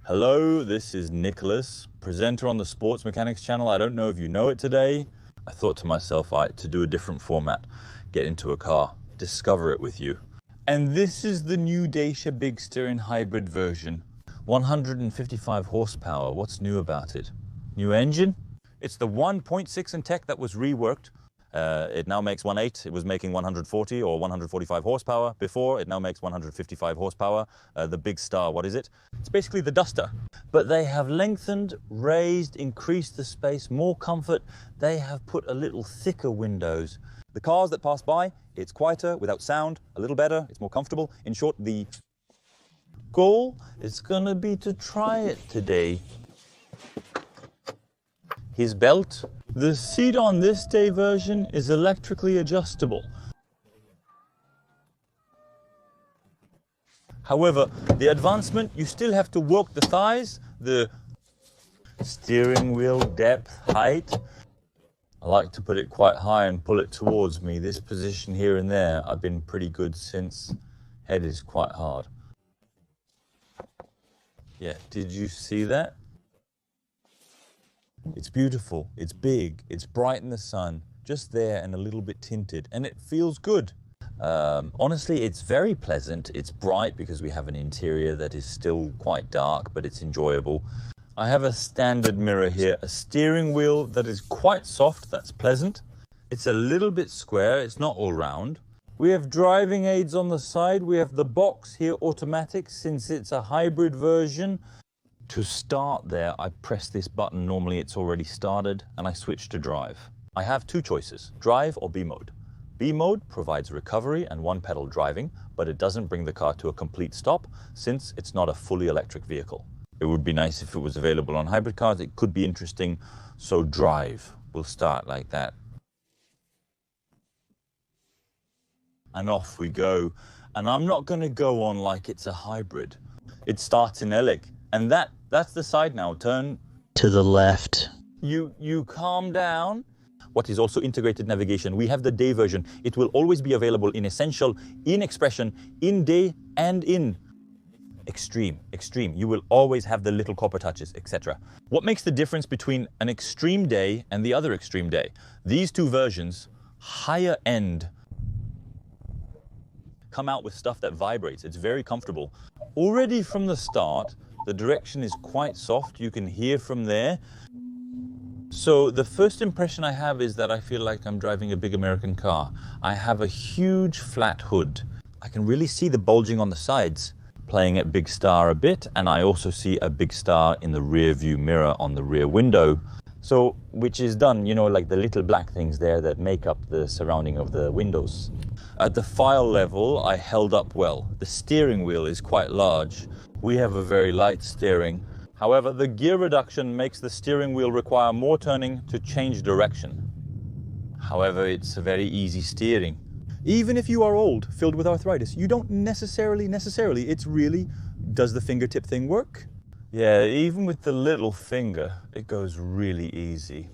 Hello, this is Nicholas, presenter on the Sports Mechanics channel. I don't know if you know it today. I thought to myself, to do a different format, get into a car, discover it with you. And this is the new DACIA BIGSTER in hybrid version. 155 horsepower, what's new about it? New engine? It's the 1.6 in tech that was reworked. It now makes 1.8. It was making 140 or 145 horsepower before. It now makes 155 horsepower. The BIGSTER, what is it? It's basically the Duster. But they have lengthened, raised, increased the space, more comfort. They have put a little thicker windows. The cars that pass by, it's quieter, without sound, a little better, it's more comfortable. In short, the goal is gonna be to try it today. His belt. The seat on this day version is electrically adjustable. However, the advancement, you still have to work the thighs, the steering wheel depth, height. I like to put it quite high and pull it towards me. This position here and there, I've been pretty good since. Head is quite hard. Yeah, did you see that? It's beautiful, it's big, it's bright in the sun, just there and a little bit tinted, and it feels good. Honestly, it's very pleasant. It's bright because we have an interior that is still quite dark, but it's enjoyable. I have a standard mirror here, a steering wheel that is quite soft, that's pleasant. It's a little bit square, it's not all round. We have driving aids on the side. We have the box here automatic since it's a hybrid version. To start there, I press this button. Normally it's already started and I switch to drive. I have two choices, drive or B mode. B mode provides recovery and one pedal driving, but it doesn't bring the car to a complete stop since it's not a fully electric vehicle. It would be nice if it was available on hybrid cars. It could be interesting. So drive, we'll start like that. And off we go. And I'm not gonna go on like it's a hybrid. It starts in ELEC. And that's the side now. Turn to the left. You calm down. What is also integrated navigation? We have the day version. It will always be available in Essential, in Expression, in Day, and in Extreme. You will always have the little copper touches, etc. What makes the difference between an Extreme Day and the other Extreme Day? These two versions, higher end, come out with stuff that vibrates. It's very comfortable. Already from the start, the direction is quite soft, you can hear from there. So the first impression I have is that I feel like I'm driving a big American car. I have a huge flat hood. I can really see the bulging on the sides, playing at BIGSTER a bit, and I also see a BIGSTER in the rear view mirror on the rear window. So, which is done, you know, like the little black things there that make up the surrounding of the windows. At the file level, I held up well. The steering wheel is quite large. We have a very light steering. However, the gear reduction makes the steering wheel require more turning to change direction. However, it's a very easy steering. Even if you are old, filled with arthritis, you don't necessarily, it's really, does the fingertip thing work? Yeah, even with the little finger, it goes really easy.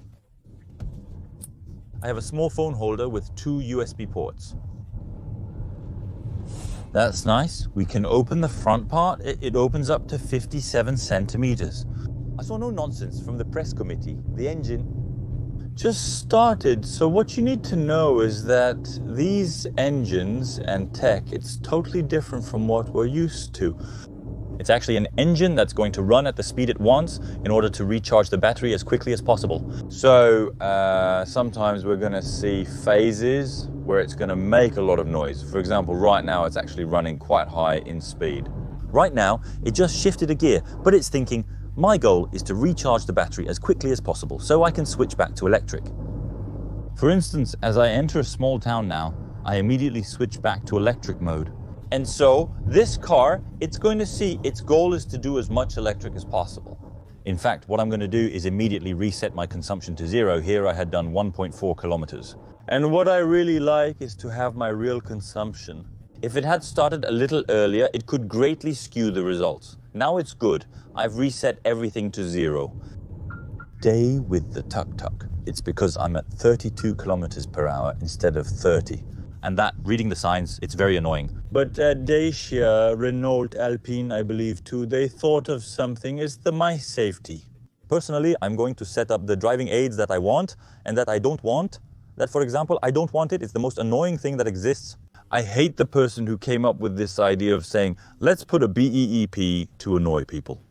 I have a small phone holder with 2 USB ports. That's nice. We can open the front part. It opens up to 57 centimeters. I saw no nonsense from the press committee. The engine just started. So what you need to know is that these engines and tech, it's totally different from what we're used to. It's actually an engine that's going to run at the speed it wants in order to recharge the battery as quickly as possible. So sometimes we're going to see phases where it's going to make a lot of noise. For example, right now it's actually running quite high in speed. Right now it just shifted a gear, but it's thinking, my goal is to recharge the battery as quickly as possible so I can switch back to electric. For instance, as I enter a small town now, I immediately switch back to electric mode. And so this car, it's going to see its goal is to do as much electric as possible. In fact, what I'm going to do is immediately reset my consumption to 0. Here I had done 1.4 kilometers. And what I really like is to have my real consumption. If it had started a little earlier, it could greatly skew the results. Now it's good. I've reset everything to 0. Day with the tuk-tuk. It's because I'm at 32 kilometers per hour instead of 30. And that, reading the signs, it's very annoying. But at Dacia, Renault, Alpine, I believe too, they thought of something. It's my safety. Personally, I'm going to set up the driving aids that I want and that I don't want. That, for example, I don't want it. It's the most annoying thing that exists. I hate the person who came up with this idea of saying, let's put a BEEP to annoy people.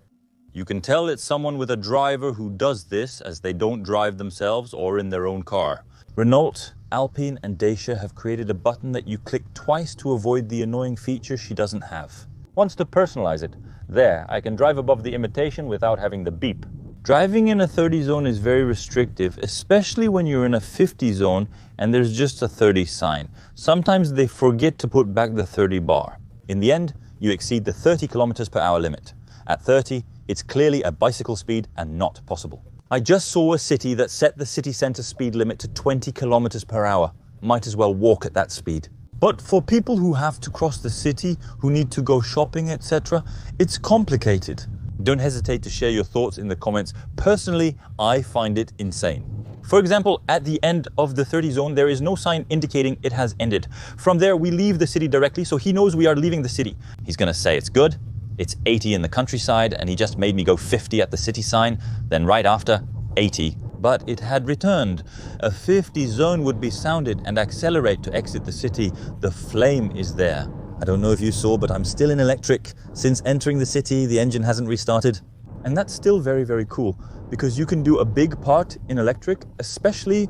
You can tell it's someone with a driver who does this as they don't drive themselves or in their own car. Renault, Alpine and Dacia have created a button that you click twice to avoid the annoying feature she doesn't have. Wants to personalize it. There, I can drive above the imitation without having the beep. Driving in a 30 zone is very restrictive, especially when you're in a 50 zone and there's just a 30 sign. Sometimes they forget to put back the 30 bar. In the end, you exceed the 30 kilometers per hour limit. At 30, it's clearly a bicycle speed and not possible. I just saw a city that set the city center speed limit to 20 kilometers per hour. Might as well walk at that speed. But for people who have to cross the city, who need to go shopping, etc., it's complicated. Don't hesitate to share your thoughts in the comments. Personally, I find it insane. For example, at the end of the 30 zone, there is no sign indicating it has ended. From there, we leave the city directly, so he knows we are leaving the city. He's gonna say it's good, it's 80 in the countryside, and he just made me go 50 at the city sign, then right after, 80. But it had returned. A 50 zone would be sounded and accelerate to exit the city. The flame is there. I don't know if you saw, but I'm still in electric. Since entering the city, the engine hasn't restarted. And that's still very, very cool because you can do a big part in electric, especially,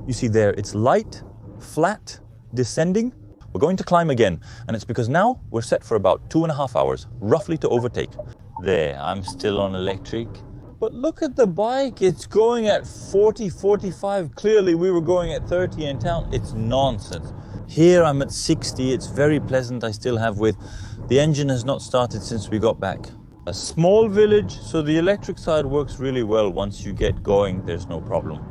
you see there, it's light, flat, descending. We're going to climb again, and it's because now we're set for about 2.5 hours, roughly to overtake. There, I'm still on electric. But look at the bike, it's going at 40, 45. Clearly we were going at 30 in town. It's nonsense. Here I'm at 60, it's very pleasant. I still have with. The engine has not started since we got back. A small village, so the electric side works really well. Once you get going, there's no problem.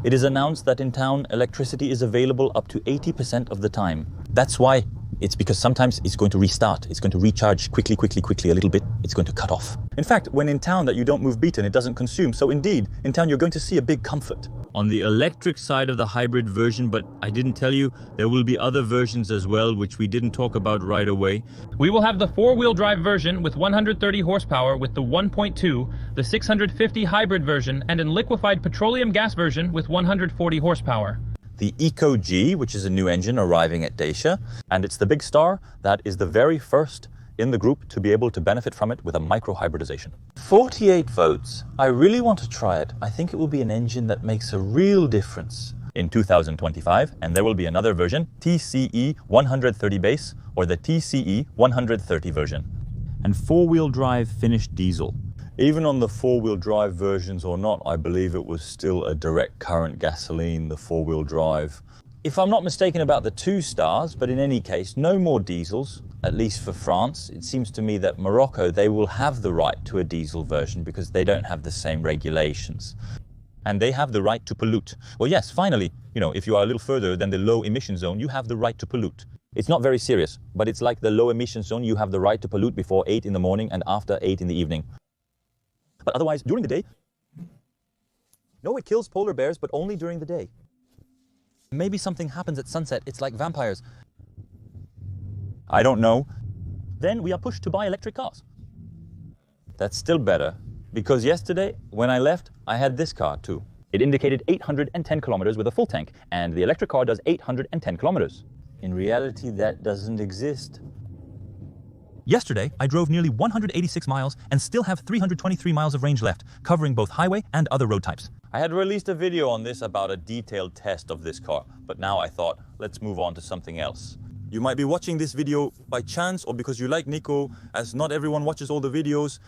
It is announced that in town, electricity is available up to 80% of the time. That's why. It's because sometimes it's going to restart. It's going to recharge quickly, a little bit. It's going to cut off. In fact, when in town that you don't move beaten, it doesn't consume. So indeed, in town, you're going to see a big comfort. On the electric side of the hybrid version, but I didn't tell you, there will be other versions as well, which we didn't talk about right away. We will have the four-wheel drive version with 130 horsepower with the 1.2, the 650 hybrid version, and an liquefied petroleum gas version with 140 horsepower. The Eco G, which is a new engine arriving at Dacia, and it's the Bigstar that is the very first in the group to be able to benefit from it with a micro-hybridization. 48 votes. I really want to try it. I think it will be an engine that makes a real difference. In 2025, and there will be another version, TCE 130 base, or the TCE 130 version. And four-wheel drive finished diesel. Even on the four-wheel drive versions or not, I believe it was still a direct current gasoline, the four-wheel drive. If I'm not mistaken about the 2 stars, but in any case, no more diesels, at least for France. It seems to me that Morocco, they will have the right to a diesel version because they don't have the same regulations. And they have the right to pollute. Well, yes, finally, if you are a little further than the low emission zone, you have the right to pollute. It's not very serious, but it's like the low emission zone, you have the right to pollute before 8 in the morning and after 8 in the evening. But otherwise, during the day, no, it kills polar bears, but only during the day. Maybe something happens at sunset. It's like vampires. I don't know. Then we are pushed to buy electric cars. That's still better, because yesterday, when I left, I had this car too. It indicated 810 kilometers with a full tank, and the electric car does 810 kilometers. In reality, that doesn't exist. Yesterday, I drove nearly 186 miles and still have 323 miles of range left, covering both highway and other road types. I had released a video on this about a detailed test of this car, but now I thought, let's move on to something else. You might be watching this video by chance or because you like Nico, as not everyone watches all the videos.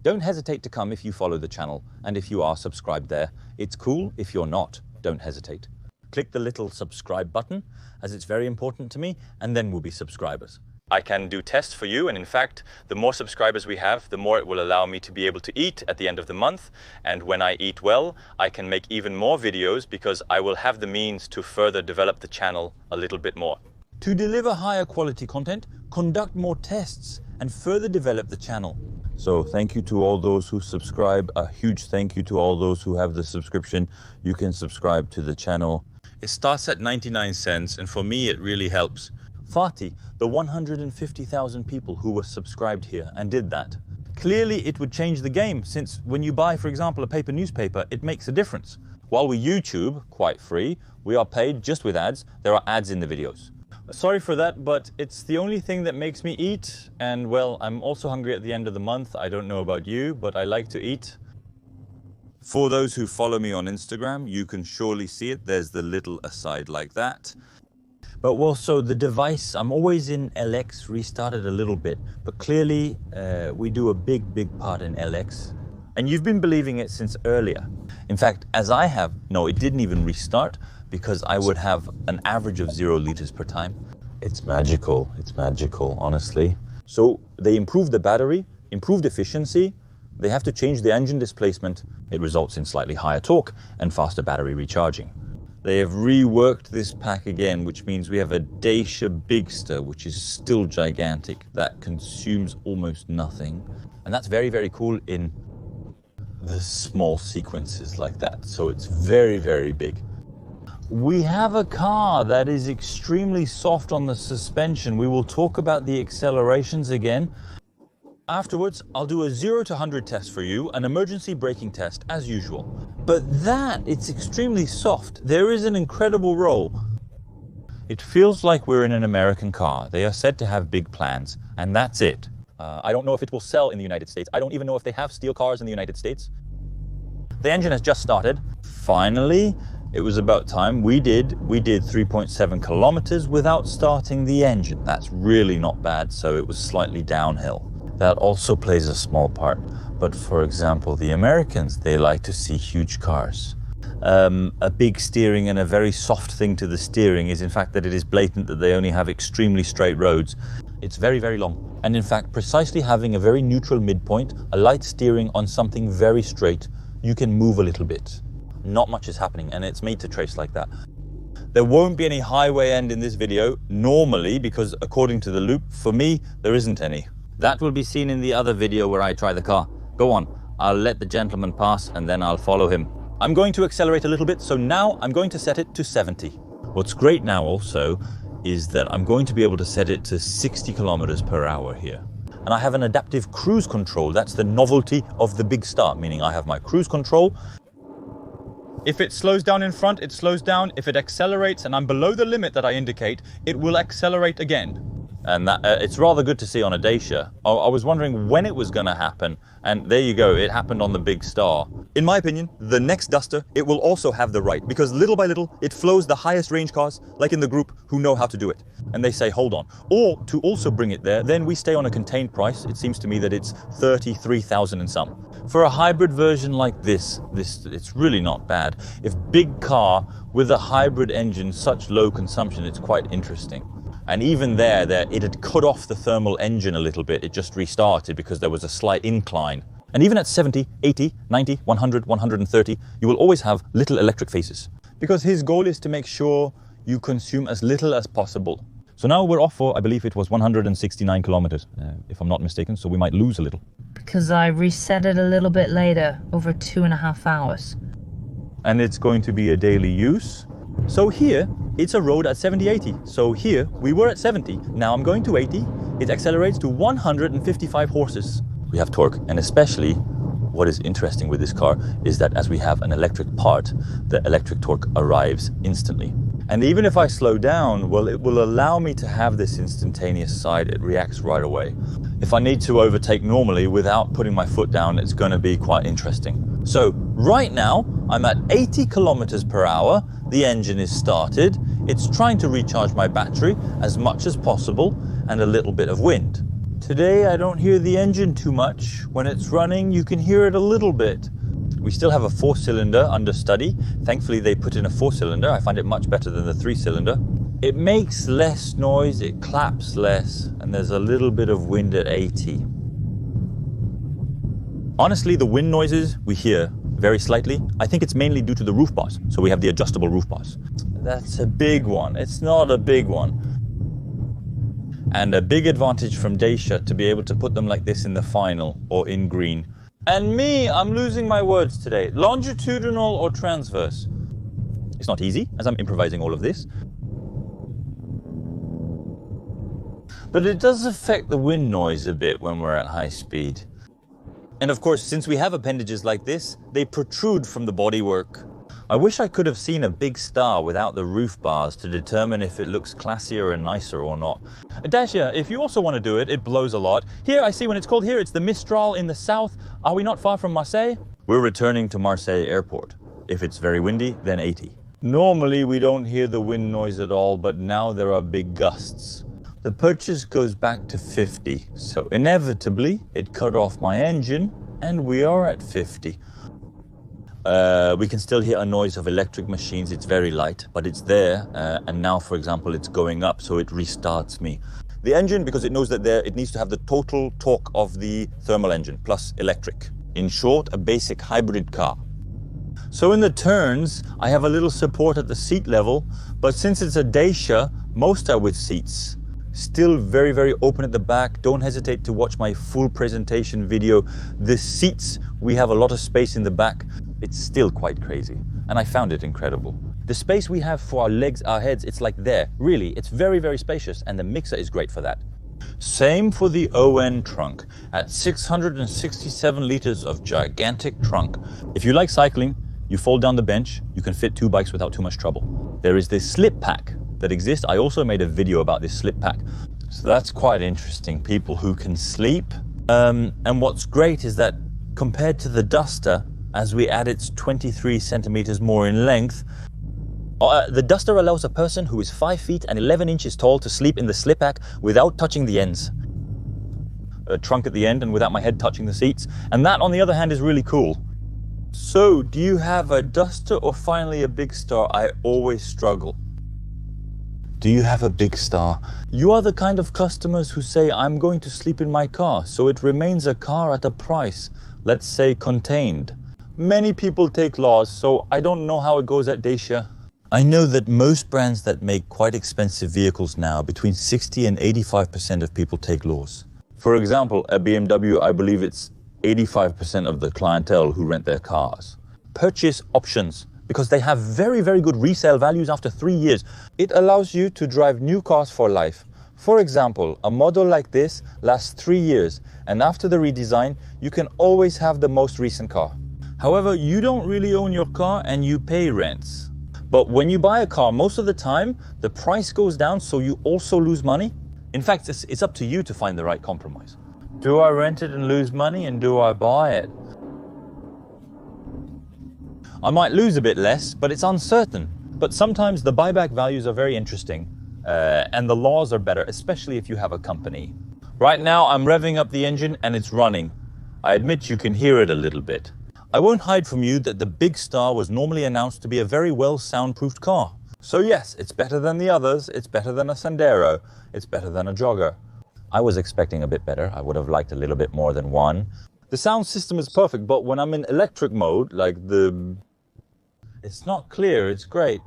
Don't hesitate to come if you follow the channel, and if you are subscribed there. It's cool if you're not, don't hesitate. Click the little subscribe button, as it's very important to me, and then we'll be subscribers. I can do tests for you, and in fact, the more subscribers we have, the more it will allow me to be able to eat at the end of the month. And when I eat well, I can make even more videos because I will have the means to further develop the channel a little bit more. To deliver higher quality content, conduct more tests and further develop the channel. So thank you to all those who subscribe. A huge thank you to all those who have the subscription. You can subscribe to the channel. It starts at 99 cents, and for me it really helps. Fatih, the 150,000 people who were subscribed here and did that. Clearly it would change the game, since when you buy, for example, a paper newspaper, it makes a difference. While we YouTube, quite free, we are paid just with ads. There are ads in the videos. Sorry for that, but it's the only thing that makes me eat. And well, I'm also hungry at the end of the month. I don't know about you, but I like to eat. For those who follow me on Instagram, you can surely see it. There's the little aside like that. But also the device, I'm always in LX, restarted a little bit. But clearly, we do a big part in LX. And you've been believing it since earlier. In fact, as I have, no, it didn't even restart because I would have an average of 0 liters per time. It's magical, honestly. So they improved the battery, improved efficiency. They have to change the engine displacement. It results in slightly higher torque and faster battery recharging. They have reworked this pack again, which means we have a DACIA BIGSTER, which is still gigantic, that consumes almost nothing. And that's very cool in the small sequences like that. So it's very big. We have a car that is extremely soft on the suspension. We will talk about the accelerations again. Afterwards, I'll do a 0 to 100 test for you, an emergency braking test as usual. But it's extremely soft. There is an incredible roll. It feels like we're in an American car. They are said to have big plans, and that's it. I don't know if it will sell in the United States. I don't even know if they have steel cars in the United States. The engine has just started. Finally, it was about time. We did 3.7 kilometers without starting the engine. That's really not bad, so it was slightly downhill. That also plays a small part. But for example, the Americans, they like to see huge cars. A big steering and a very soft thing to the steering is in fact that it is blatant that they only have extremely straight roads. It's very long. And in fact, precisely having a very neutral midpoint, a light steering on something very straight, you can move a little bit. Not much is happening, and it's made to trace like that. There won't be any highway end in this video, normally, because according to the loop, for me, there isn't any. That will be seen in the other video where I try the car. Go on, I'll let the gentleman pass and then I'll follow him. I'm going to accelerate a little bit, so now I'm going to set it to 70. What's great now also is that I'm going to be able to set it to 60 kilometers per hour here. And I have an adaptive cruise control. That's the novelty of the Big Star, meaning I have my cruise control. If it slows down in front, it slows down. If it accelerates and I'm below the limit that I indicate, it will accelerate again. And that, it's rather good to see on a Dacia. I was wondering when it was going to happen, and there you go, it happened on the Big Star. In my opinion, the next Duster, it will also have the right, because little by little, it flows the highest range cars, like in the group, who know how to do it. And they say, hold on. Or, to also bring it there, then we stay on a contained price. It seems to me that it's 33,000 and some. For a hybrid version like this, it's really not bad. If big car with a hybrid engine, such low consumption, it's quite interesting. And even there, it had cut off the thermal engine a little bit. It just restarted because there was a slight incline. And even at 70, 80, 90, 100, 130, you will always have little electric phases. Because his goal is to make sure you consume as little as possible. So now we're off for, I believe it was 169 kilometers, if I'm not mistaken, so we might lose a little. Because I reset it a little bit later, over 2.5 hours. And it's going to be a daily use. So here, it's a road at 70-80. So here, we were at 70. Now I'm going to 80. It accelerates to 155 horses. We have torque, and especially what is interesting with this car is that as we have an electric part, the electric torque arrives instantly. And even if I slow down, well, it will allow me to have this instantaneous side. It reacts right away. If I need to overtake normally without putting my foot down, it's going to be quite interesting. So right now, I'm at 80 kilometers per hour. The engine is started. It's trying to recharge my battery as much as possible and a little bit of wind. Today, I don't hear the engine too much. When it's running, you can hear it a little bit. We still have a 4-cylinder under study. Thankfully, they put in a 4-cylinder. I find it much better than the 3-cylinder. It makes less noise, it claps less, and there's a little bit of wind at 80. Honestly, the wind noises we hear very slightly. I think it's mainly due to the roof bars. So we have the adjustable roof bars. That's a big one. It's not a big one. And a big advantage from Dacia to be able to put them like this in the final or in green. And me, I'm losing my words today. Longitudinal or transverse? It's not easy, as I'm improvising all of this. But it does affect the wind noise a bit when we're at high speed. And of course, since we have appendages like this, they protrude from the bodywork. I wish I could have seen a big star without the roof bars to determine if it looks classier and nicer or not. Dacia, if you also want to do it, it blows a lot. Here, I see when it's cold here, it's the Mistral in the south. Are we not far from Marseille? We're returning to Marseille airport. If it's very windy, then 80. Normally, we don't hear the wind noise at all, but now there are big gusts. The purchase goes back to 50, so inevitably, it cut off my engine, and we are at 50. We can still hear a noise of electric machines. It's very light, but it's there. And now, for example, it's going up, so it restarts me. The engine, because it knows that it needs to have the total torque of the thermal engine, plus electric. In short, a basic hybrid car. So in the turns, I have a little support at the seat level, but since it's a Dacia, most are with seats. Still very, very open at the back. Don't hesitate to watch my full presentation video. The seats, we have a lot of space in the back. It's still quite crazy, and I found it incredible. The space we have for our legs, our heads, it's like there. Really, it's very, very spacious, and the mixer is great for that. Same for the ON trunk. At 667 liters of gigantic trunk. If you like cycling, you fold down the bench, you can fit 2 bikes without too much trouble. There is this slip pack that exists. I also made a video about this slip pack. So that's quite interesting, people who can sleep. And what's great is that compared to the Duster, as we add its 23 centimeters more in length, the Duster allows a person who is 5 feet and 11 inches tall to sleep in the slip pack without touching the ends. A trunk at the end and without my head touching the seats. And that, on the other hand, is really cool. So, do you have a Duster or finally a Big Star? I always struggle. Do you have a Big Star? You are the kind of customers who say, I'm going to sleep in my car, so it remains a car at a price, let's say contained. Many people take laws, so I don't know how it goes at Dacia. I know that most brands that make quite expensive vehicles now, between 60 and 85% of people take laws. For example, at BMW, I believe it's 85% of the clientele who rent their cars. Purchase options, because they have very, very good resale values after 3 years. It allows you to drive new cars for life. For example, a model like this lasts 3 years, and after the redesign, you can always have the most recent car. However, you don't really own your car and you pay rents. But when you buy a car, most of the time, the price goes down, so you also lose money. In fact, it's up to you to find the right compromise. Do I rent it and lose money, and do I buy it? I might lose a bit less, but it's uncertain. But sometimes the buyback values are very interesting, and the laws are better, especially if you have a company. Right now, I'm revving up the engine and it's running. I admit you can hear it a little bit. I won't hide from you that the Big Star was normally announced to be a very well soundproofed car. So yes, it's better than the others, it's better than a Sandero, it's better than a Jogger. I was expecting a bit better. I would have liked a little bit more than one. The sound system is perfect, but when I'm in electric mode, it's not clear, it's great.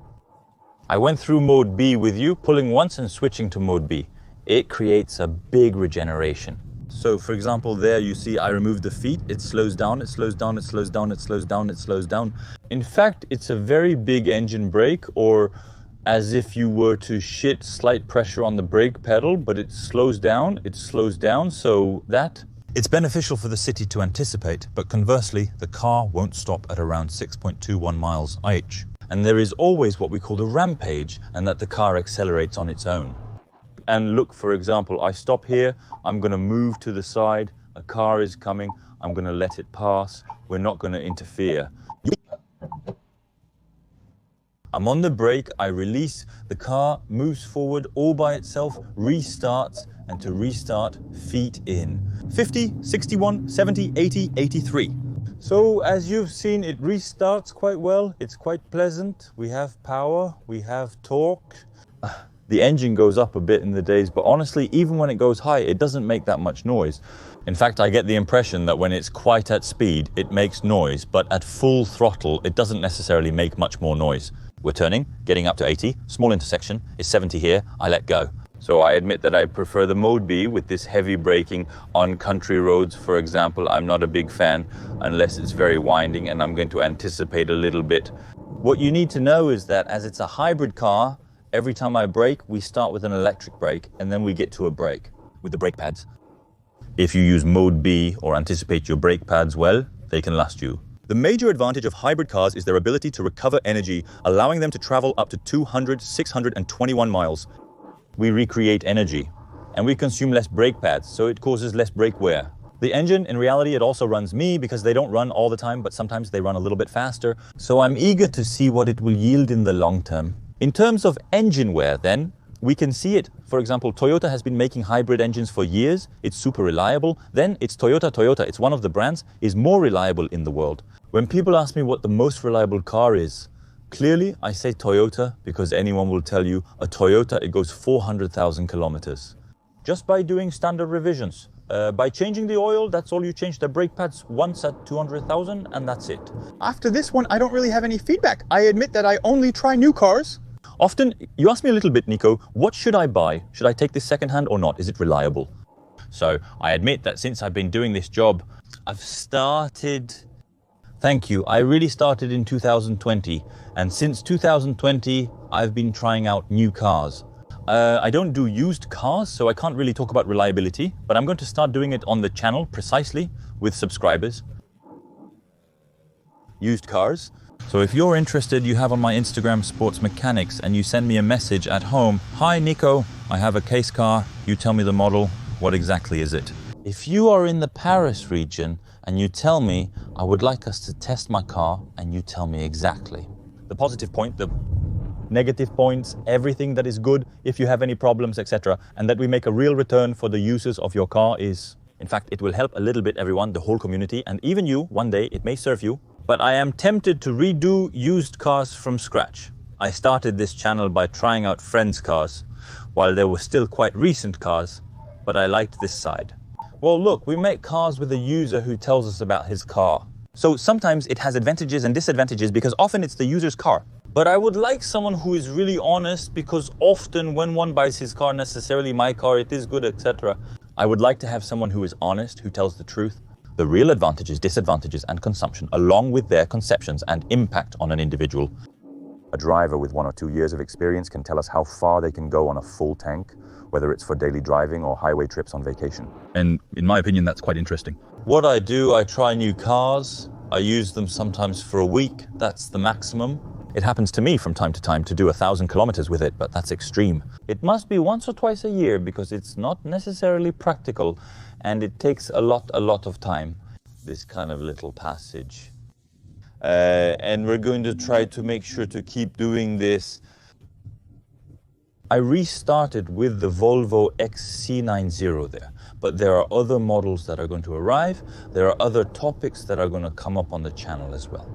I went through mode B with you, pulling once and switching to mode B. It creates a big regeneration. So for example, there you see I removed the feet, it slows down, it slows down, it slows down, it slows down, it slows down. In fact, it's a very big engine brake, or as if you were to shit slight pressure on the brake pedal, but it slows down, so that. It's beneficial for the city to anticipate, but conversely, the car won't stop at around 6.21 miles IH. And there is always what we call the rampage, and that the car accelerates on its own. And look, for example, I stop here, I'm going to move to the side, a car is coming, I'm going to let it pass, we're not going to interfere. I'm on the brake, I release, the car moves forward all by itself, restarts, and to restart, feet in. 50, 61, 70, 80, 83. So as you've seen, it restarts quite well, it's quite pleasant, we have power, we have torque. The engine goes up a bit in the days, but honestly, even when it goes high, it doesn't make that much noise. In fact, I get the impression that when it's quite at speed, it makes noise, but at full throttle, it doesn't necessarily make much more noise. We're turning, getting up to 80, small intersection, is 70 here, I let go. So I admit that I prefer the mode B with this heavy braking on country roads, for example. I'm not a big fan unless it's very winding and I'm going to anticipate a little bit. What you need to know is that as it's a hybrid car, every time I brake, we start with an electric brake and then we get to a brake with the brake pads. If you use mode B or anticipate your brake pads well, they can last you. The major advantage of hybrid cars is their ability to recover energy, allowing them to travel up to 621 miles. We recreate energy and we consume less brake pads, so it causes less brake wear. The engine, in reality, it also runs me because they don't run all the time, but sometimes they run a little bit faster. So I'm eager to see what it will yield in the long term. In terms of engine wear, then, we can see it. For example, Toyota has been making hybrid engines for years. It's super reliable. Then it's Toyota. It's one of the brands, is more reliable in the world. When people ask me what the most reliable car is, clearly I say Toyota because anyone will tell you a Toyota, it goes 400,000 kilometers. Just by doing standard revisions. By changing the oil, that's all you change the brake pads once at 200,000 and that's it. After this one, I don't really have any feedback. I admit that I only try new cars. Often, you ask me a little bit, Nico, what should I buy? Should I take this secondhand or not? Is it reliable? So I admit that since I've been doing this job, I've started... Thank you. I really started in 2020. And since 2020, I've been trying out new cars. I don't do used cars, so I can't really talk about reliability, but I'm going to start doing it on the channel precisely with subscribers. Used cars. So if you're interested, you have on my Instagram Sports Mechanics and you send me a message at home. Hi Nico, I have a case car. You tell me the model. What exactly is it? If you are in the Paris region and you tell me, I would like us to test my car, and you tell me exactly. The positive point, the negative points, everything that is good, if you have any problems, etc. And that we make a real return for the users of your car is, in fact, it will help a little bit everyone, the whole community, and even you, one day, it may serve you. But I am tempted to redo used cars from scratch. I started this channel by trying out friends' cars, while they were still quite recent cars, but I liked this side. Well, look, we make cars with a user who tells us about his car. So sometimes it has advantages and disadvantages because often it's the user's car. But I would like someone who is really honest, because often when one buys his car, necessarily my car, it is good, etc. I would like to have someone who is honest, who tells the truth, the real advantages, disadvantages and consumption, along with their conceptions and impact on an individual. A driver with 1 or 2 years of experience can tell us how far they can go on a full tank, whether it's for daily driving or highway trips on vacation. And in my opinion, that's quite interesting. What I do, I try new cars. I use them sometimes for a week. That's the maximum. It happens to me from time to time to do 1,000 kilometers with it, but that's extreme. It must be once or twice a year because it's not necessarily practical and it takes a lot of time. This kind of little passage. And we're going to try to make sure to keep doing this. I restarted with the Volvo XC90 there, but there are other models that are going to arrive. There are other topics that are going to come up on the channel as well.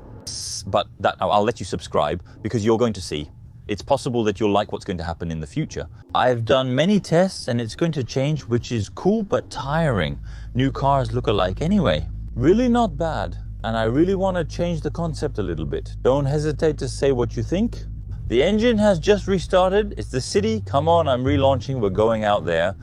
But that I'll let you subscribe because you're going to see. It's possible that you'll like what's going to happen in the future. I've done many tests and it's going to change, which is cool but tiring. New cars look alike anyway. Really not bad. And I really want to change the concept a little bit. Don't hesitate to say what you think. The engine has just restarted. It's the city. Come on, I'm relaunching. We're going out there.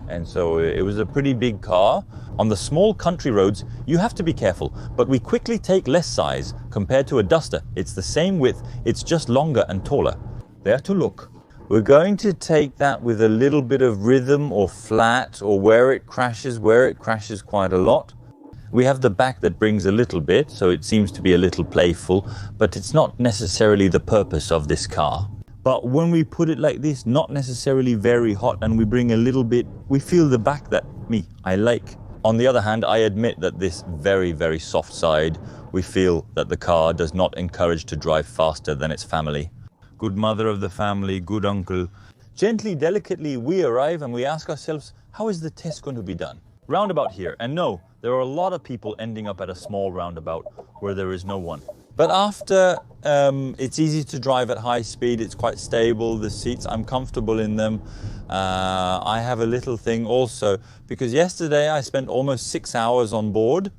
And so it was a pretty big car. On the small country roads, you have to be careful, but we quickly take less size compared to a Duster. It's the same width, it's just longer and taller. There to look. We're going to take that with a little bit of rhythm or flat or where it crashes quite a lot. We have the back that brings a little bit, so it seems to be a little playful, but it's not necessarily the purpose of this car. But when we put it like this, not necessarily very hot, and we bring a little bit, we feel the back that I like. On the other hand, I admit that this very, very soft side, we feel that the car does not encourage to drive faster than its family. Good mother of the family, good uncle. Gently, delicately, we arrive and we ask ourselves, how is the test going to be done? Roundabout here, and no, there are a lot of people ending up at a small roundabout where there is no one. But after, it's easy to drive at high speed, it's quite stable, the seats, I'm comfortable in them. I have a little thing also, because yesterday I spent almost 6 hours on board.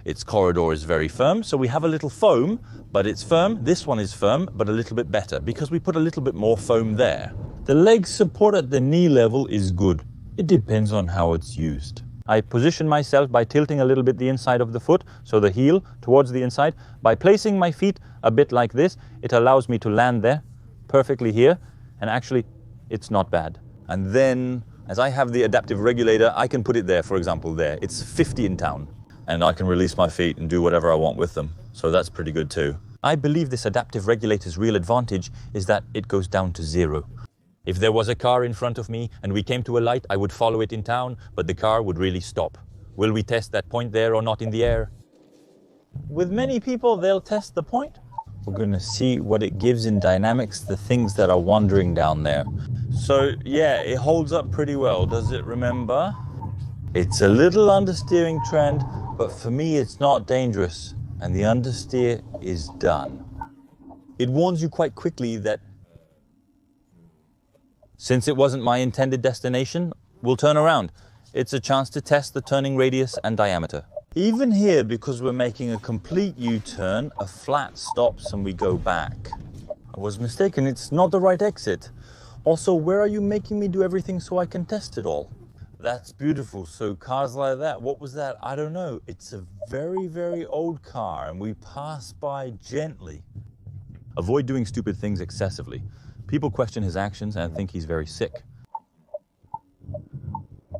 Its corridor is very firm, so we have a little foam, but it's firm. This one is firm, but a little bit better, because we put a little bit more foam there. The leg support at the knee level is good. It depends on how it's used. I position myself by tilting a little bit the inside of the foot, so the heel towards the inside. By placing my feet a bit like this, it allows me to land there perfectly here, and actually it's not bad. And then, as I have the adaptive regulator, I can put it there, for example, there. It's 50 in town, and I can release my feet and do whatever I want with them. So that's pretty good too. I believe this adaptive regulator's real advantage is that it goes down to 0. If there was a car in front of me and we came to a light, I would follow it in town, but the car would really stop. Will we test that point there or not in the air? With many people, they'll test the point. We're going to see what it gives in dynamics, the things that are wandering down there. So yeah, it holds up pretty well. Does it remember? It's a little understeering trend, but for me it's not dangerous, and the understeer is done. It warns you quite quickly that since it wasn't my intended destination, we'll turn around. It's a chance to test the turning radius and diameter. Even here, because we're making a complete U-turn, a flat stops and we go back. I was mistaken, it's not the right exit. Also, where are you making me do everything so I can test it all? That's beautiful. So cars like that, what was that? I don't know. It's a very, very old car and we pass by gently. Avoid doing stupid things excessively. People question his actions and think he's very sick.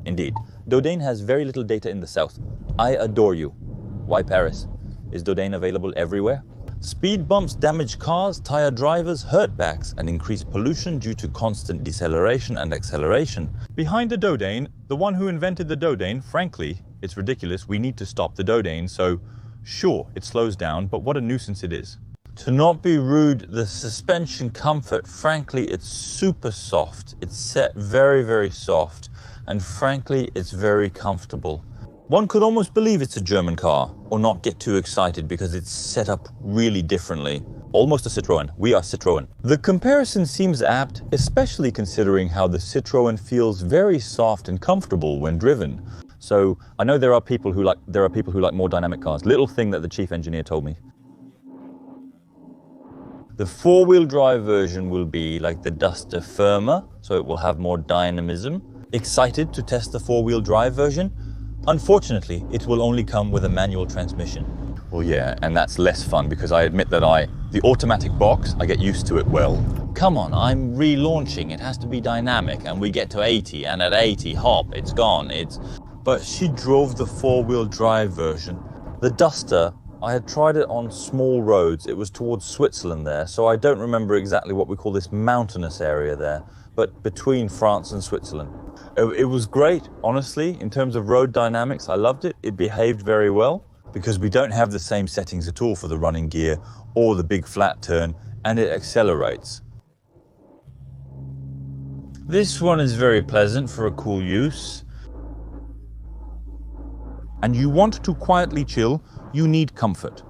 Indeed, Dodane has very little data in the south. I adore you. Why Paris? Is Dodane available everywhere? Speed bumps damage cars, tire drivers, hurt backs, and increase pollution due to constant deceleration and acceleration. Behind the Dodane, the one who invented the Dodane, frankly, it's ridiculous. We need to stop the Dodane, so sure, it slows down, but what a nuisance it is. To not be rude, the suspension comfort, frankly, it's super soft. It's set very, very soft, and frankly, it's very comfortable. One could almost believe it's a German car, or not get too excited because it's set up really differently. Almost a Citroën. We are Citroën. The comparison seems apt, especially considering how the Citroën feels very soft and comfortable when driven. So I know there are people who like more dynamic cars. Little thing that the chief engineer told me. The four-wheel drive version will be like the Duster firmer, so it will have more dynamism. Excited to test the four-wheel drive version? Unfortunately, it will only come with a manual transmission. Well, yeah, and that's less fun because I admit that the automatic box, I get used to it well. Come on, I'm relaunching, it has to be dynamic, and we get to 80, and at 80, hop, it's gone, But she drove the four-wheel drive version. The Duster, I had tried it on small roads. It was towards Switzerland there, so I don't remember exactly what we call this mountainous area there, but between France and Switzerland. It was great, honestly, in terms of road dynamics. I loved it. It behaved very well because we don't have the same settings at all for the running gear or the big flat turn, and it accelerates. This one is very pleasant for a cool use. And you want to quietly chill, you need comfort.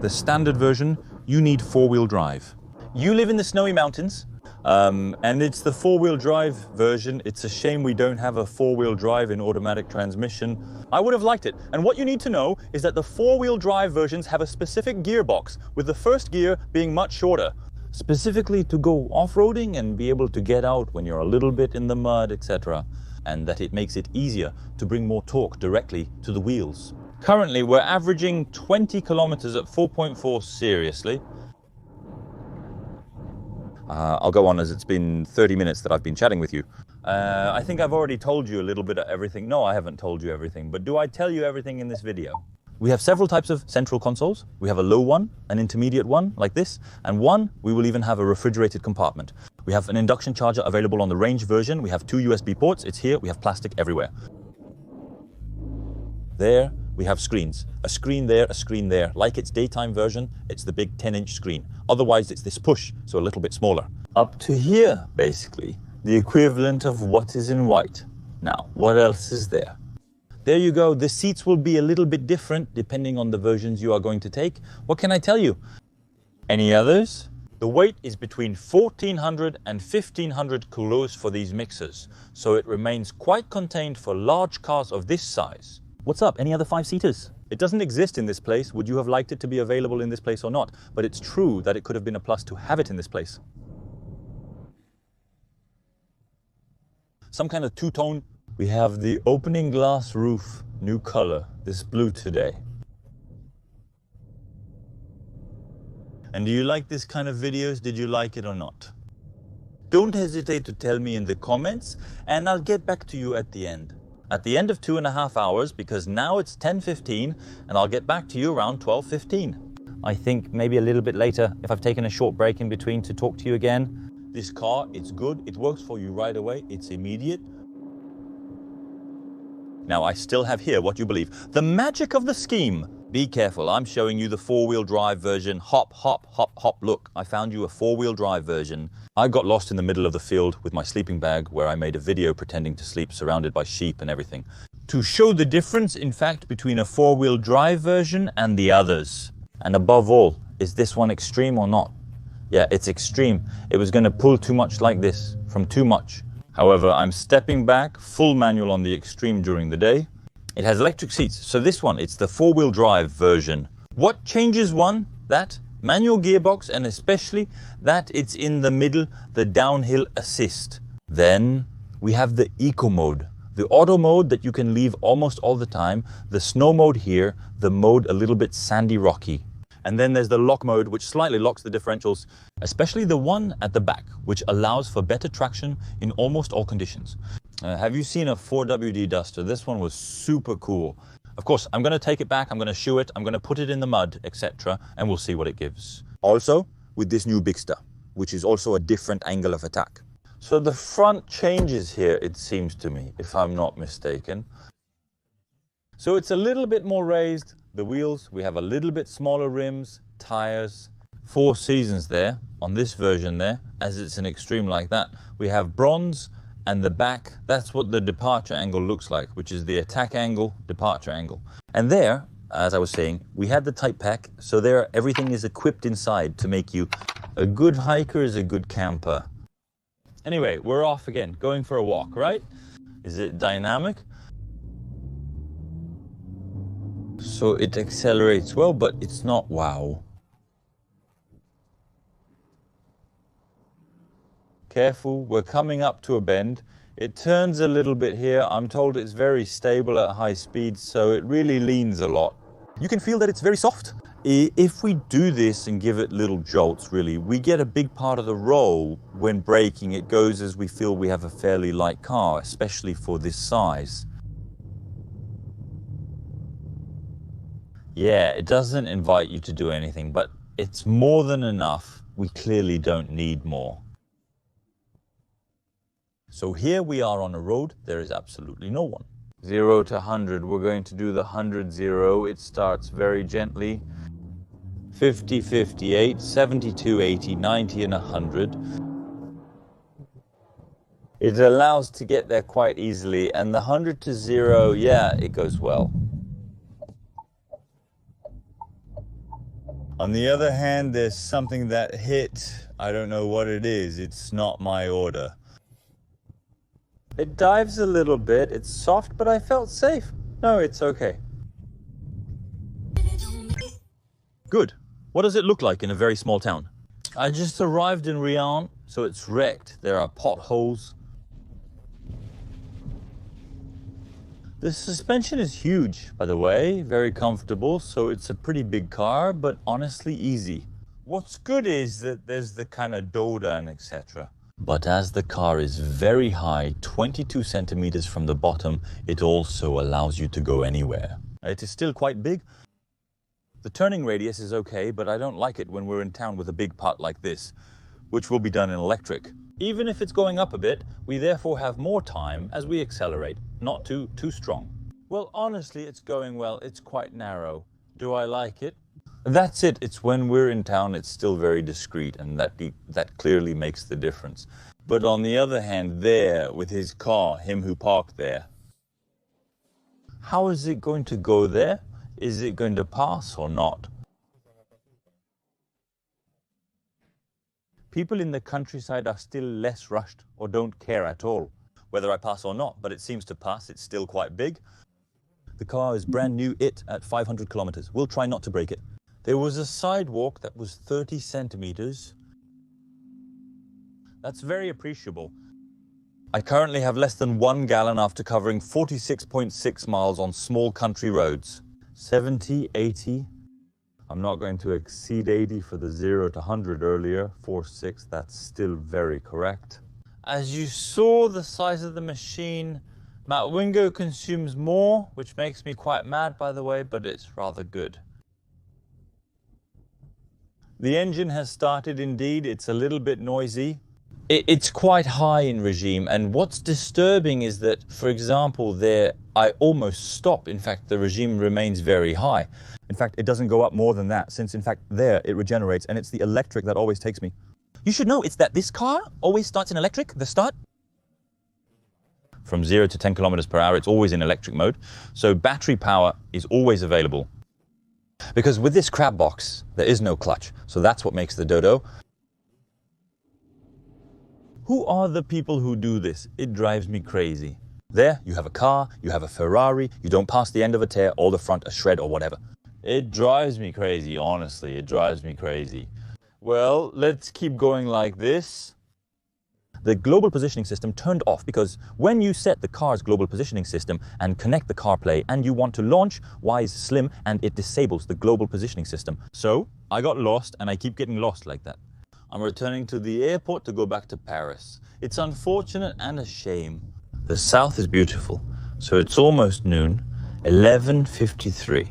The standard version, you need four-wheel drive. You live in the snowy mountains, and it's the four-wheel drive version. It's a shame we don't have a four-wheel drive in automatic transmission. I would have liked it. And what you need to know is that the four-wheel drive versions have a specific gearbox, with the first gear being much shorter, specifically to go off-roading and be able to get out when you're a little bit in the mud, etc. And that it makes it easier to bring more torque directly to the wheels. Currently, we're averaging 20 kilometers at 4.4 seriously. I'll go on as it's been 30 minutes that I've been chatting with you. I think I've already told you a little bit of everything. No, I haven't told you everything, but do I tell you everything in this video? We have several types of central consoles. We have a low one, an intermediate one, like this, and one, we will even have a refrigerated compartment. We have an induction charger available on the range version. We have 2 USB ports. It's here. We have plastic everywhere. There, we have screens. A screen there, a screen there. Like its daytime version, it's the big 10-inch screen. Otherwise, it's this push, so a little bit smaller. Up to here, basically. The equivalent of what is in white. Now, what else is there? There you go. The seats will be a little bit different depending on the versions you are going to take. What can I tell you? Any others? The weight is between 1400 and 1500 kilos for these mixers, so it remains quite contained for large cars of this size. What's up? Any other 5-seaters? It doesn't exist in this place. Would you have liked it to be available in this place or not? But it's true that it could have been a plus to have it in this place. Some kind of two-tone We have the opening glass roof, new color, this blue today. And do you like this kind of videos? Did you like it or not? Don't hesitate to tell me in the comments, and I'll get back to you at the end. At the end of 2.5 hours, because now it's 10:15, and I'll get back to you around 12:15. I think maybe a little bit later, if I've taken a short break in between to talk to you again. This car, it's good, it works for you right away, it's immediate. Now I still have here what you believe. The magic of the scheme. Be careful, I'm showing you the 4-wheel drive version. Hop, hop, hop, hop, look, I found you a 4-wheel drive version. I got lost in the middle of the field with my sleeping bag where I made a video pretending to sleep surrounded by sheep and everything. To show the difference, in fact, between a 4-wheel drive version and the others. And above all, is this one extreme or not? Yeah, it's extreme. It was going to pull too much like this, from too much. However, I'm stepping back, full manual on the extreme during the day. It has electric seats, so this one, it's the 4-wheel drive version. What changes one? That manual gearbox, and especially that it's in the middle, the downhill assist. Then we have the eco mode, the auto mode that you can leave almost all the time, the snow mode here, the mode a little bit sandy rocky. And then there's the lock mode, which slightly locks the differentials, especially the one at the back, which allows for better traction in almost all conditions. Have you seen a 4WD Duster? This one was super cool. Of course, I'm going to take it back, I'm going to shoe it, I'm going to put it in the mud, etc. And we'll see what it gives. Also, with this new Bigster, which is also a different angle of attack. So the front changes here, it seems to me, if I'm not mistaken. So it's a little bit more raised. The wheels, we have a little bit smaller rims, tires, 4 seasons there on this version there, as it's an extreme like that. We have bronze, and the back, that's what the departure angle looks like, which is the attack angle, departure angle. And there, as I was saying, we had the type pack, so there everything is equipped inside to make you a good hiker is a good camper. Anyway, we're off again, going for a walk, right? Is it dynamic? So it accelerates well, but it's not wow. Careful, we're coming up to a bend. It turns a little bit here. I'm told it's very stable at high speeds, so it really leans a lot. You can feel that it's very soft. If we do this and give it little jolts, really, we get a big part of the roll. When braking, it goes as we feel we have a fairly light car, especially for this size. Yeah, it doesn't invite you to do anything, but it's more than enough. We clearly don't need more. So here we are on a road, there is absolutely no one. 0 to 100, we're going to do the 100-0. It starts very gently. 50, 58, 72, 80, 90 and 100. It allows to get there quite easily, and the 100 to 0, yeah, it goes well. On the other hand, there's something that hit. I don't know what it is. It's not my order. It dives a little bit. It's soft, but I felt safe. No, it's okay. Good. What does it look like in a very small town? I just arrived in Rion, so it's wrecked. There are potholes. The suspension is huge, by the way, very comfortable, so it's a pretty big car, but honestly easy. What's good is that there's the kind of dodan, etc. But as the car is very high, 22 centimeters from the bottom, it also allows you to go anywhere. It is still quite big. The turning radius is okay, but I don't like it when we're in town with a big part like this, which will be done in electric. Even if it's going up a bit, we therefore have more time as we accelerate, not too strong. Well, honestly, it's going well. It's quite narrow. Do I like it? That's it. It's when we're in town, it's still very discreet, and that clearly makes the difference. But on the other hand, there, with his car, him who parked there, how is it going to go there? Is it going to pass or not? People in the countryside are still less rushed or don't care at all whether I pass or not, but it seems to pass. It's still quite big. The car is brand new, at 500 kilometers. We'll try not to break it. There was a sidewalk that was 30 centimeters. That's very appreciable. I currently have less than 1 gallon after covering 46.6 miles on small country roads. 70, 80. I'm not going to exceed 80 for the 0 to 100 earlier. 4.6, that's still very correct. As you saw the size of the machine, Matt Wingo consumes more, which makes me quite mad, by the way, but it's rather good. The engine has started indeed. It's a little bit noisy. It's quite high in regime, and what's disturbing is that, for example, there I almost stop. In fact, the regime remains very high. In fact, it doesn't go up more than that, since in fact there it regenerates, and it's the electric that always takes me. You should know it's that this car always starts in electric, the start. From 0 to 10 kilometers per hour, it's always in electric mode, so battery power is always available. Because with this crab box, there is no clutch, so that's what makes the Dodo. Who are the people who do this? It drives me crazy. There, you have a car, you have a Ferrari, you don't pass the end of a tear or the front a shred or whatever. It drives me crazy, honestly, it drives me crazy. Well, let's keep going like this. The global positioning system turned off because when you set the car's global positioning system and connect the CarPlay and you want to launch Wise Slim, and it disables the global positioning system. So I got lost, and I keep getting lost like that. I'm returning to the airport to go back to Paris. It's unfortunate and a shame. The south is beautiful, so it's almost noon, 11:53.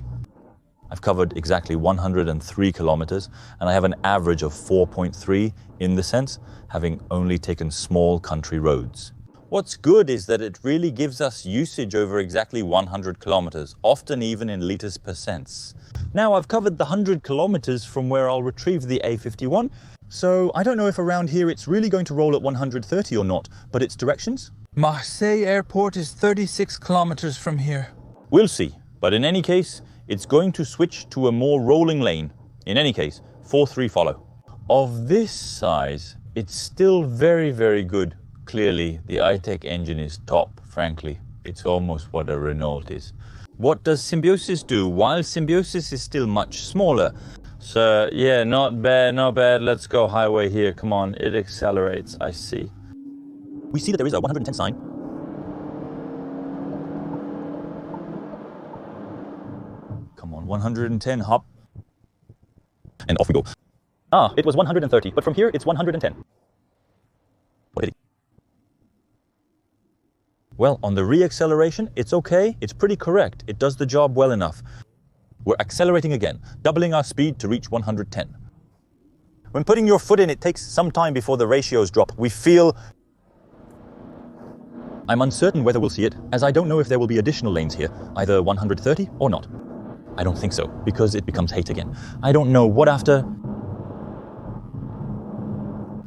I've covered exactly 103 kilometers, and I have an average of 4.3 in the sense, having only taken small country roads. What's good is that it really gives us usage over exactly 100 kilometers, often even in liters per cents. Now I've covered the 100 kilometers from where I'll retrieve the A51, so I don't know if around here it's really going to roll at 130 or not, but its directions? Marseille Airport is 36 kilometers from here. We'll see, but in any case, it's going to switch to a more rolling lane. In any case, 4-3 follow. Of this size, it's still very, very good. Clearly, the I-Tech engine is top, frankly. It's almost what a Renault is. What does Symbiosis do? While Symbiosis is still much smaller. So, yeah, not bad, not bad. Let's go highway here. Come on, it accelerates, I see. We see that there is a 110 sign. Come on, 110, hop. And off we go. Ah, it was 130, but from here it's 110. What did it? Well, on the re-acceleration, it's okay. It's pretty correct. It does the job well enough. We're accelerating again, doubling our speed to reach 110. When putting your foot in, it takes some time before the ratios drop. We feel... I'm uncertain whether we'll see it, as I don't know if there will be additional lanes here, either 130 or not. I don't think so, because it becomes hate again. I don't know what after...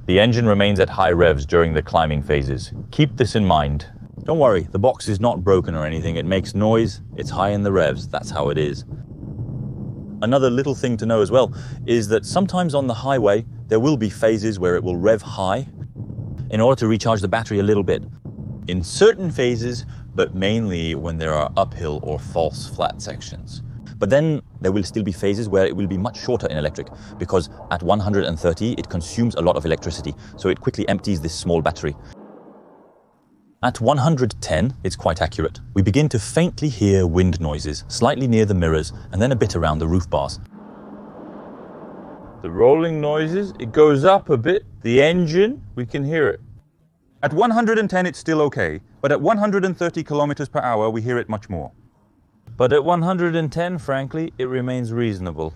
The engine remains at high revs during the climbing phases. Keep this in mind. Don't worry, the box is not broken or anything. It makes noise, it's high in the revs, that's how it is. Another little thing to know as well is that sometimes on the highway there will be phases where it will rev high in order to recharge the battery a little bit. In certain phases, but mainly when there are uphill or false flat sections. But then there will still be phases where it will be much shorter in electric, because at 130 it consumes a lot of electricity, so it quickly empties this small battery. At 110, it's quite accurate. We begin to faintly hear wind noises, slightly near the mirrors, and then a bit around the roof bars. The rolling noises, it goes up a bit. The engine, we can hear it. At 110, it's still okay, but at 130 kilometers per hour, we hear it much more. But at 110, frankly, it remains reasonable.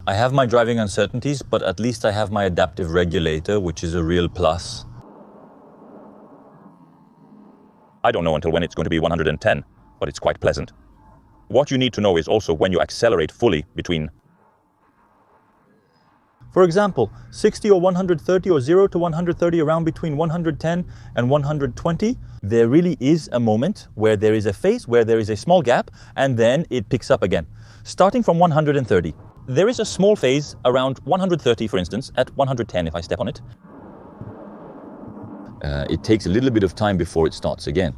I have my driving uncertainties, but at least I have my adaptive regulator, which is a real plus. I don't know until when it's going to be 110, but it's quite pleasant. What you need to know is also when you accelerate fully between... For example, 60 or 130 or 0 to 130 around between 110 and 120, there really is a moment where there is a phase where there is a small gap and then it picks up again. Starting from 130. There is a small phase around 130, for instance, at 110 if I step on it. It takes a little bit of time before it starts again.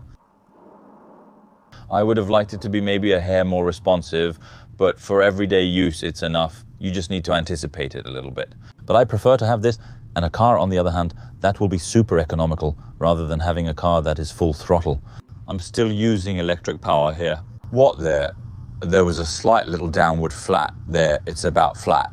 I would have liked it to be maybe a hair more responsive, but for everyday use it's enough. You just need to anticipate it a little bit. But I prefer to have this And a car, on the other hand, that will be super economical rather than having a car that is full throttle. I'm still using electric power here. What there? There was a slight little downward flat there. It's about flat.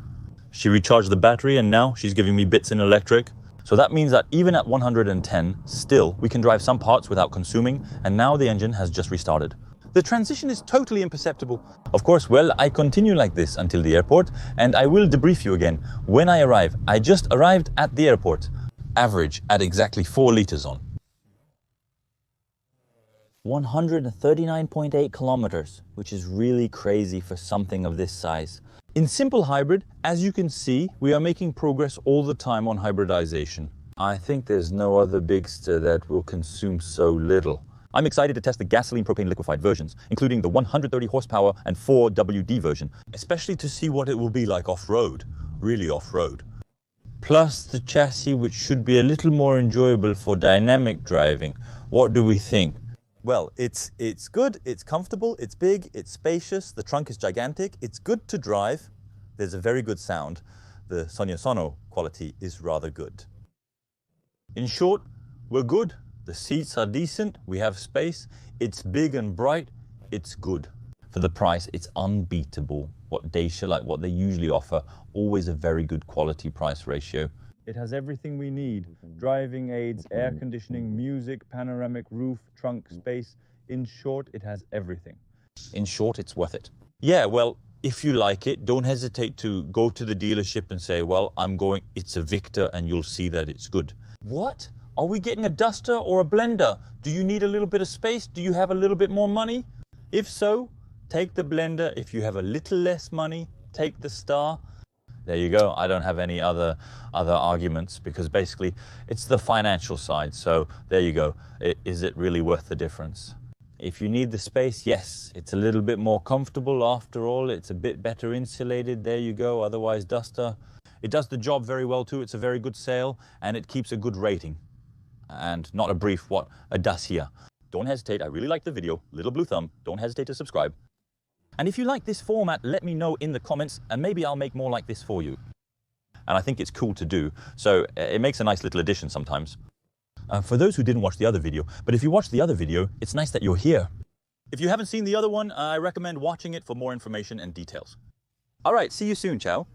She recharged the battery and now she's giving me bits in electric. So that means that even at 110, still, we can drive some parts without consuming, and now the engine has just restarted. The transition is totally imperceptible. Of course, well, I continue like this until the airport, and I will debrief you again when I arrive. I just arrived at the airport. Average at exactly 4 liters on. 139.8 kilometers, which is really crazy for something of this size. In simple hybrid, as you can see, we are making progress all the time on hybridization. I think there's no other Bigster that will consume so little. I'm excited to test the gasoline propane liquefied versions, including the 130 horsepower and 4WD version, especially to see what it will be like off-road, really off-road. Plus the chassis, which should be a little more enjoyable for dynamic driving. What do we think? Well, it's good, it's comfortable, it's big, it's spacious, the trunk is gigantic, it's good to drive, there's a very good sound. The sono quality is rather good. In short, we're good. The seats are decent, we have space, it's big and bright, it's good. For the price, it's unbeatable. What Dacia, like what they usually offer, always a very good quality price ratio. It has everything we need. Driving aids, air conditioning, music, panoramic roof, trunk space. In short, it has everything. In short, it's worth it. Yeah, well, if you like it, don't hesitate to go to the dealership and say, well, it's a Victor, and you'll see that it's good. What? Are we getting a Duster or a Blender? Do you need a little bit of space? Do you have a little bit more money? If so, take the Blender. If you have a little less money, take the Star. There you go. I don't have any other arguments, because basically it's the financial side. So there you go. Is it really worth the difference? If you need the space, yes, it's a little bit more comfortable after all. It's a bit better insulated. There you go. Otherwise, Duster. It does the job very well too. It's a very good sale and it keeps a good rating. And not a brief, a Dacia. Don't hesitate. I really like the video. Little blue thumb. Don't hesitate to subscribe. And if you like this format, let me know in the comments and maybe I'll make more like this for you. And I think it's cool to do. So it makes a nice little addition sometimes. For those who didn't watch the other video, but if you watched the other video, it's nice that you're here. If you haven't seen the other one, I recommend watching it for more information and details. All right, see you soon, ciao.